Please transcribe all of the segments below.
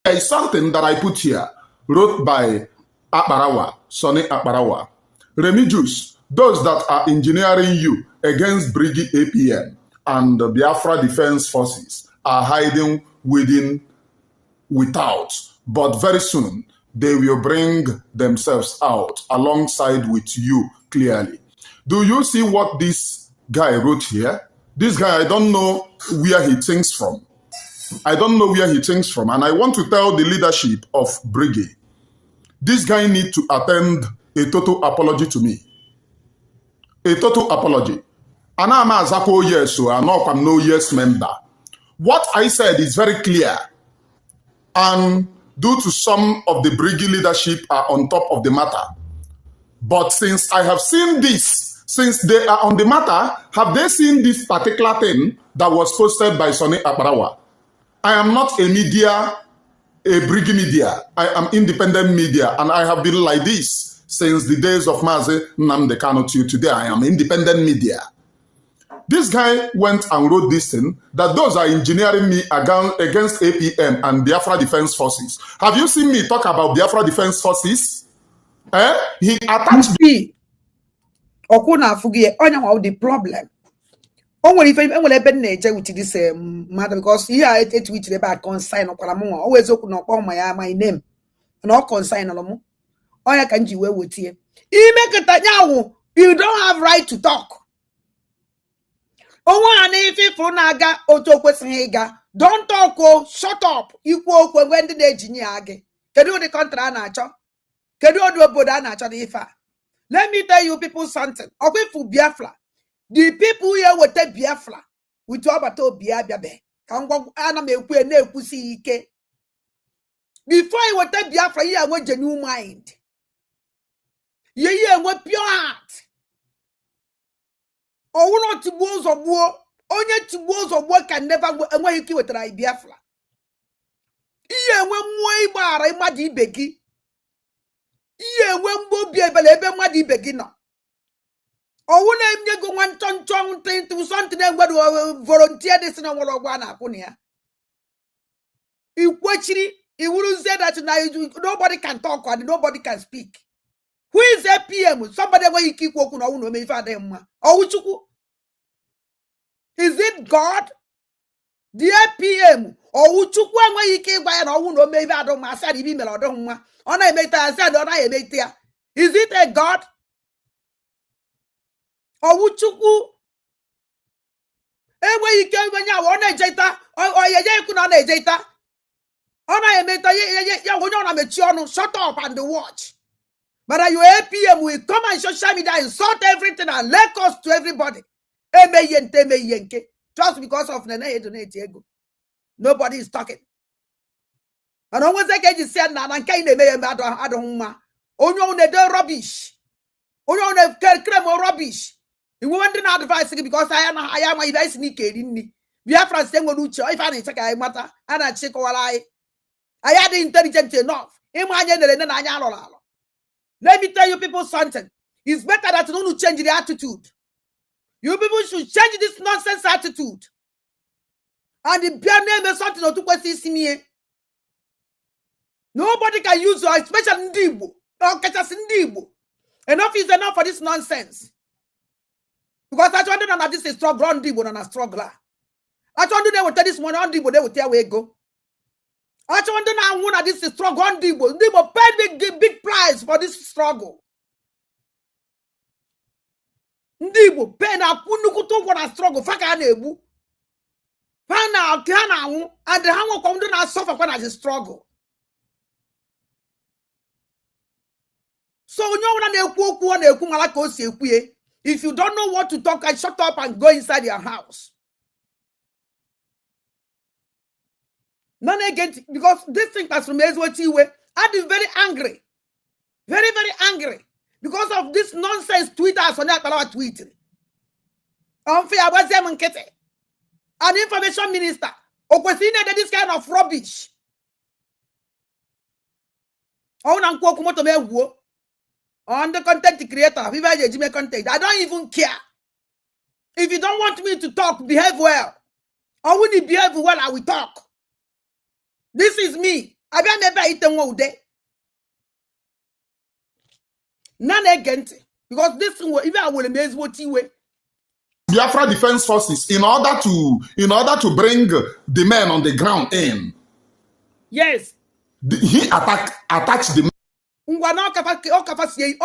There is something that I put here, wrote by Akbarawa, Sonny Akbarawa. Remigius, those that are engineering you against Briggy APM and the Biafra Defense Forces are hiding without, but very soon they will bring themselves out alongside with you clearly. Do you see what this guy wrote here? This guy, I don't know where he thinks from. I don't know where he thinks from. And I want to tell the leadership of Briggy, this guy needs to attend a total apology to me. A total apology. And I'm a Zako yes, so I'm not no yes member. What I said is very clear. And due to some of the Briggy leadership are on top of the matter. But since I have seen this, since they are on the matter, have they seen this particular thing that was posted by Sonny Akbarawa? I am not a media, a Briggy media. I am independent media, and I have been like this since the days of Mazi Nnamdi Kanu to today. I am independent media. This guy went and wrote this thing that those are engineering me against APM and Biafra Defense Forces. Have you seen me talk about Biafra Defense Forces? He attached me. Okuna fugie onya the problem. Only if I'm with this matter because here I tweet about consign or always open up on my name and all consign alone. Oya can you with you? You make it that you don't have right to talk. Don't talk, oh, shut up. You walk when the engineer. Can do the contra nacho? Can do the Buddha nacho? Let me tell you people something. Okay, for Biafra. The people here will take Biafra. We talk about Biafra. Before I will take Biafra, here I want a new mind. Yeah, with pure heart. Oh, not to walls of war. Only to walls of work can never and when you kill with Biafra. Yeah, when way bar, I might be begging. Yeah, when will be able to muddy beginner. Or when I go one ton thing to something and what volunteer this and one upon here. You watch it, he wouldn't say that tonight. Nobody can talk and nobody can speak. Who is APM? Somebody where you keep walking on me for them. Oh, is it God? The APM or Uchukwu where you keep by and I won't maybe I don't master the email or don't on I make that said on I make there. Is it a God? Or Uchukwu? And where you came when you want a jeta or you could not a jeta? On I make ya when you're a shut up and watch. But are you APM will come and social media insult everything and let us to everybody. Just because of the nobody is talking. And always again you said na kind of adon onyo ne de rubbish. Onyo ne creme rubbish. You want to advise because I am my advice ni kedini. Biafra say go uche if I check I matter and I check wala I had intelligent enough. Let me tell you people something. It's better that you don't change the attitude. You people should change this nonsense attitude. And the bare name is something to question me. Nobody can use you, especially Ndibo. Enough is enough for this nonsense. Because I told them that this is struggle on Ndibo and a struggler. I told them they will tell this morning on Ndibo, they will tell where go. I told them now that this is struggle on Ndibo. Ndibo paid big price for this struggle. Ndibo pay na kunukutu for a struggle. Faka nebu. Fana kana and the hango come do not suffer when as a struggle. So if you don't know what to talk, I shut up and go inside your house. None again, because this thing has from Ezwati I've been very angry. Very, very angry. Because of this nonsense tweeters on that tweeting. Unfair was them and Kete. An information minister. Okwesine this kind of rubbish. On the content creator, content. I don't even care. If you don't want me to talk, behave well. I wouldn't behave well, I will talk. This is me. I ka ite nwa ude na na-ege ntị because this one even awere m ezigbo iwe. Biafra Defense Forces in order to bring the men on the ground in. Yes. He attached the men. Ngwa na ọkafa sie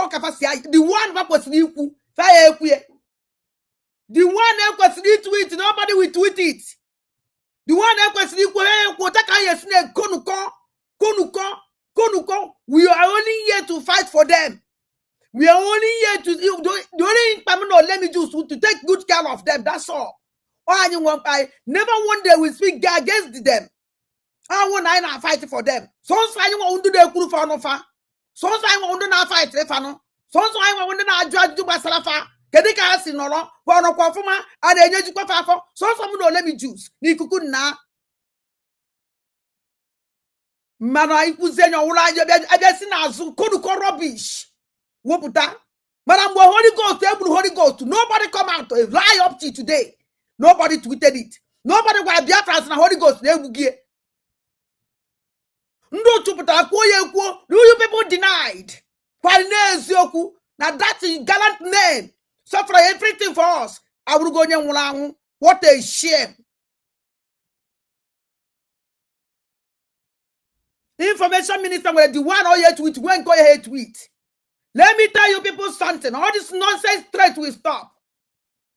the one that kwesịrị ikwu fire ekwu. The one that kwesịrị tweet, nobody will tweet it. The one that kwesịrị ikwu taka yes na konuko. We are only here to fight for them. We are only here to the only permanent let me just to take good care of them. That's all. I never one day will speak against them. I want to fight for them. So I want to do the kuru for no fa. So I want to fight refano. So I want to judge to basalafa. Kedika sinoro for no kwafuma and enyeju kwafafo. So some no let me juice. Ni kuku na. Mana ikuzenya ula abia sinazu konuko rubbish. Woputa. Madam Holy Ghost. Nobody come out to lie up to today. Nobody tweeted it. Nobody was Biafra and Holy Ghost. Ndo chuputa kwuo. Do you people denied? Now that's a gallant name. Suffer everything for us. What a shame. Information minister were the one or tweet. When go ahead tweet. Let me tell you people something. All this nonsense threat will stop.